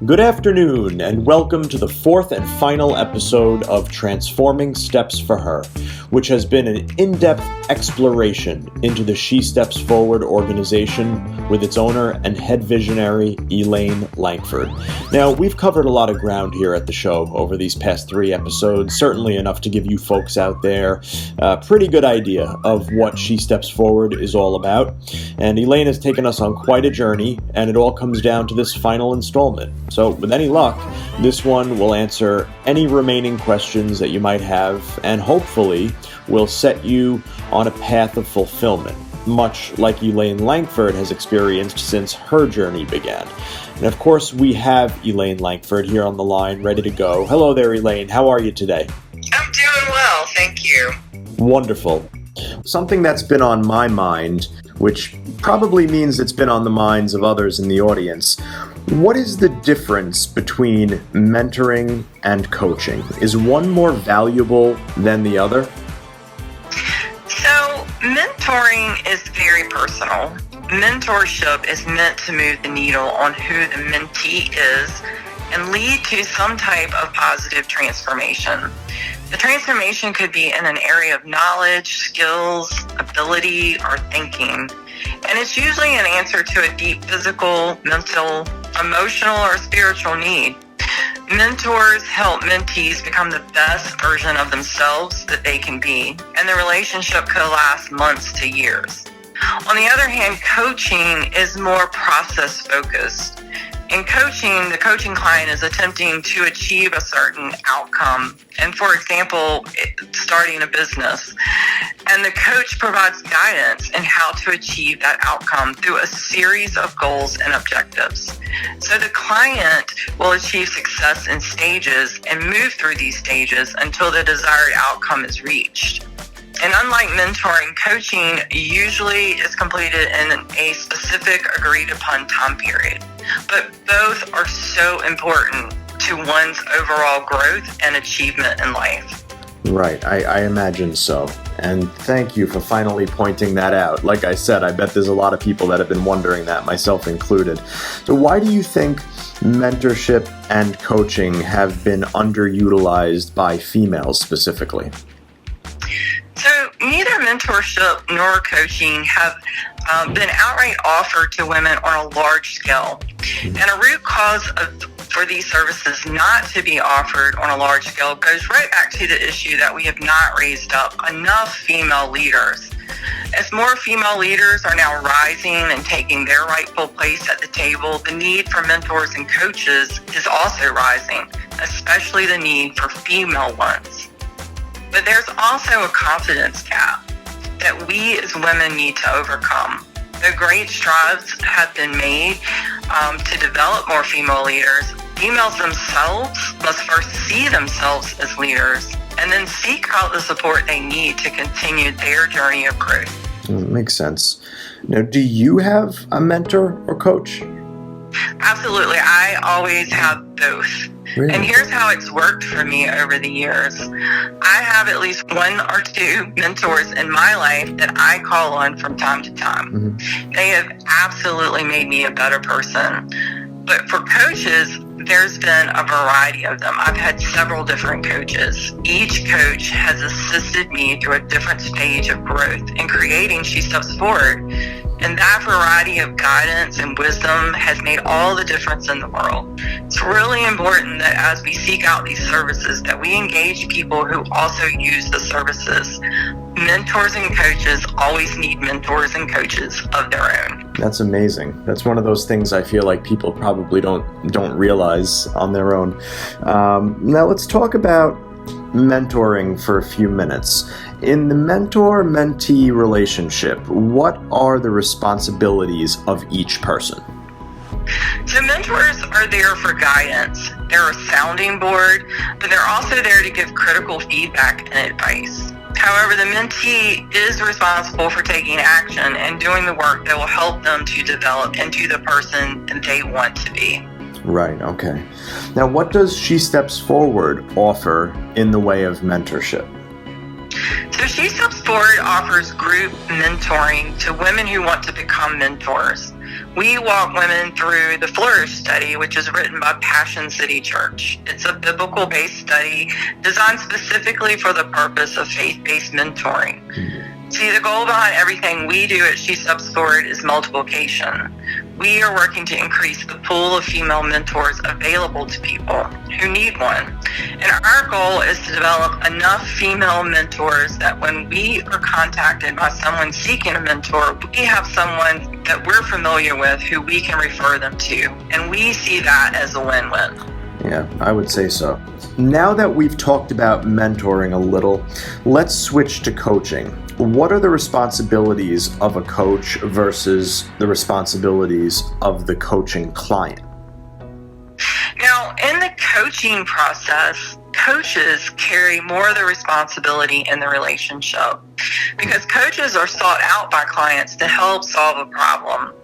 Good afternoon, and welcome to the fourth and final episode of Transforming Steps for Her, which has been an in-depth exploration into the She Steps Forward organization with its owner and head visionary, Elaine Langford. Now, we've covered a lot of ground here at the show over these past 3 episodes, certainly enough to give you folks out there a pretty good idea of what She Steps Forward is all about. And Elaine has taken us on quite a journey, and it all comes down to this final installment. So, with any luck, this one will answer any remaining questions that you might have, and hopefully will set you on a path of fulfillment, much like Elaine Langford has experienced since her journey began. And of course, we have Elaine Langford here on the line, ready to go. Hello there, Elaine. How are you today? I'm doing well, thank you. Wonderful. Something that's been on my mind, which probably means it's been on the minds of others in the audience. What is the difference between mentoring and coaching? Is one more valuable than the other? So, mentoring is very personal. Mentorship is meant to move the needle on who the mentee is and lead to some type of positive transformation. The transformation could be in an area of knowledge, skills, ability, or thinking. And it's usually an answer to a deep physical, mental, emotional, or spiritual need. Mentors help mentees become the best version of themselves that they can be, and the relationship could last months to years. On the other hand, coaching is more process-focused. In coaching, the coaching client is attempting to achieve a certain outcome. And for example, starting a business. And the coach provides guidance in how to achieve that outcome through a series of goals and objectives. So the client will achieve success in stages and move through these stages until the desired outcome is reached. And unlike mentoring, coaching usually is completed in a specific agreed upon time period. But both are so important to one's overall growth and achievement in life. Right, I imagine so. And thank you for finally pointing that out. Like I said, I bet there's a lot of people that have been wondering that, myself included. So why do you think mentorship and coaching have been underutilized by females specifically? So neither mentorship nor coaching have been outright offered to women on a large scale. And a root cause for these services not to be offered on a large scale goes right back to the issue that we have not raised up enough female leaders. As more female leaders are now rising and taking their rightful place at the table, the need for mentors and coaches is also rising, especially the need for female ones. But there's also a confidence gap that we as women need to overcome. Though great strides have been made to develop more female leaders, females themselves must first see themselves as leaders and then seek out the support they need to continue their journey of growth. Makes sense. Now, do you have a mentor or coach? Absolutely. I always have both. Really? And here's how it's worked for me over the years. I have at least 1 or 2 mentors in my life that I call on from time to time. Mm-hmm. They have absolutely made me a better person. But for coaches, there's been a variety of them. I've had several different coaches. Each coach has assisted me through a different stage of growth in creating She Steps Forward. And that variety of guidance and wisdom has made all the difference in the world. It's really important that as we seek out these services, that we engage people who also use the services. Mentors and coaches always need mentors and coaches of their own. That's amazing. That's one of those things I feel like people probably don't realize on their own. Now let's talk about mentoring for a few minutes. In the mentor-mentee relationship, what are the responsibilities of each person? So mentors are there for guidance. They're a sounding board, but they're also there to give critical feedback and advice. However, the mentee is responsible for taking action and doing the work that will help them to develop into the person they want to be. Right, okay. Now, what does She Steps Forward offer in the way of mentorship? So She Steps Forward offers group mentoring to women who want to become mentors. We walk women through the Flourish study, which is written by Passion City Church. It's a biblical-based study designed specifically for the purpose of faith-based mentoring. See, the goal behind everything we do at She Steps Forward is multiplication. We are working to increase the pool of female mentors available to people who need one. And our goal is to develop enough female mentors that when we are contacted by someone seeking a mentor, we have someone that we're familiar with who we can refer them to. And we see that as a win-win. Yeah, I would say so. Now that we've talked about mentoring a little, let's switch to coaching. What are the responsibilities of a coach versus the responsibilities of the coaching client? Now, in the coaching process, coaches carry more of the responsibility in the relationship because coaches are sought out by clients to help solve a problem.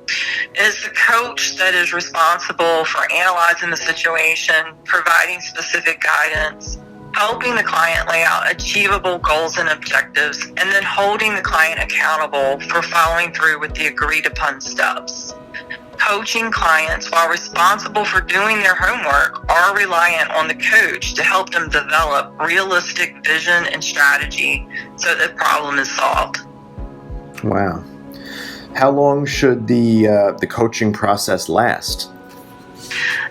It is the coach that is responsible for analyzing the situation, providing specific guidance, helping the client lay out achievable goals and objectives, and then holding the client accountable for following through with the agreed upon steps. Coaching clients, while responsible for doing their homework, are reliant on the coach to help them develop realistic vision and strategy so that the problem is solved. Wow. How long should the coaching process last?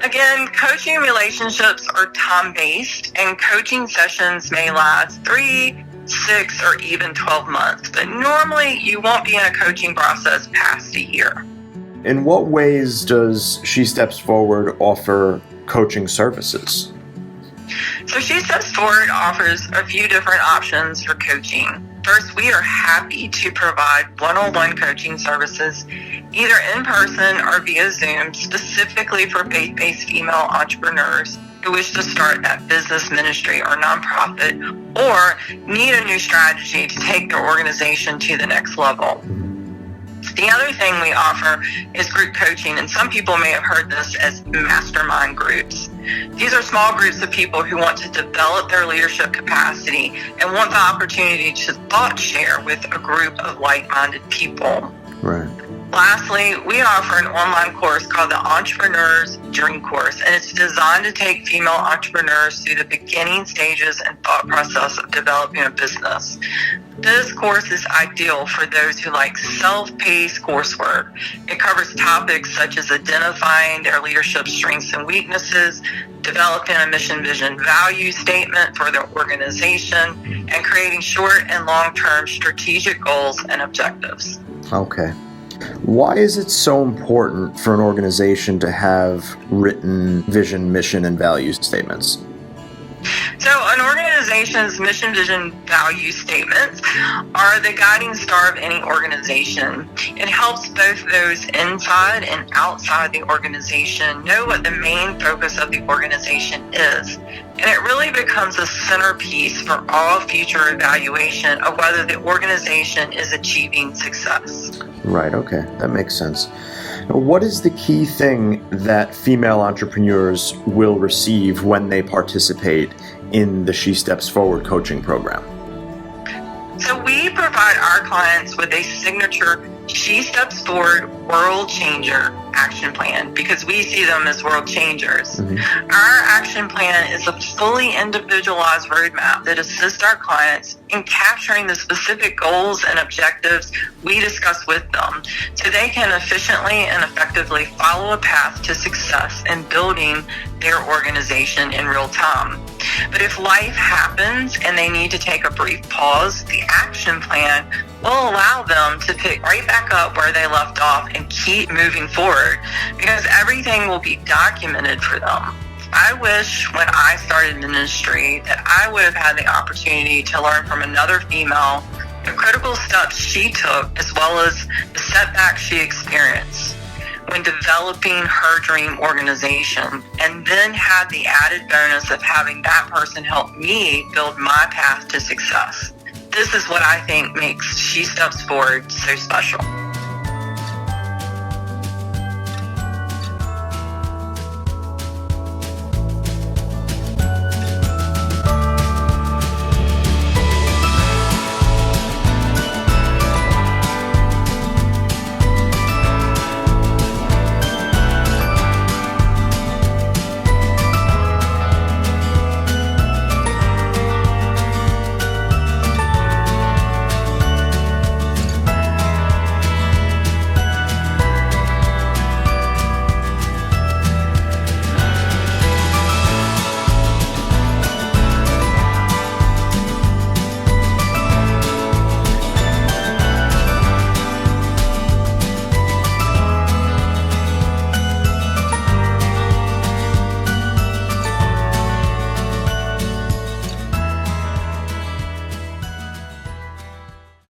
Again, coaching relationships are time-based, and coaching sessions may last 3, 6, or even 12 months. But normally, you won't be in a coaching process past a year. In what ways does She Steps Forward offer coaching services? So She Steps Forward offers a few different options for coaching. First, we are happy to provide one-on-one coaching services, either in person or via Zoom, specifically for faith-based female entrepreneurs who wish to start that business, ministry, or nonprofit, or need a new strategy to take their organization to the next level. The other thing we offer is group coaching, and some people may have heard this as mastermind groups. These are small groups of people who want to develop their leadership capacity and want the opportunity to thought share with a group of like-minded people. Right. Lastly, we offer an online course called the Entrepreneur's Dream Course, and it's designed to take female entrepreneurs through the beginning stages and thought process of developing a business. This course is ideal for those who like self-paced coursework. It covers topics such as identifying their leadership strengths and weaknesses, developing a mission, vision, value statement for their organization, and creating short and long-term strategic goals and objectives. Okay. Why is it so important for an organization to have written vision, mission, and value statements? So an organization's mission, vision, value statements are the guiding star of any organization. It helps both those inside and outside the organization know what the main focus of the organization is. And it really becomes a centerpiece for all future evaluation of whether the organization is achieving success. Right, okay, that makes sense. What is the key thing that female entrepreneurs will receive when they participate in the She Steps Forward coaching program? So we provide our clients with a signature She Steps Forward World Changer action plan because we see them as world changers. Mm-hmm. Our action plan is a fully individualized roadmap that assists our clients in capturing the specific goals and objectives we discuss with them so they can efficiently and effectively follow a path to success in building their organization in real time. But if life happens and they need to take a brief pause, the action plan will allow them to pick right back up where they left off and keep moving forward because everything will be documented for them. I wish when I started ministry that I would have had the opportunity to learn from another female the critical steps she took as well as the setbacks she experienced when developing her dream organization, and then had the added bonus of having that person help me build my path to success. This is what I think makes She Steps Forward so special.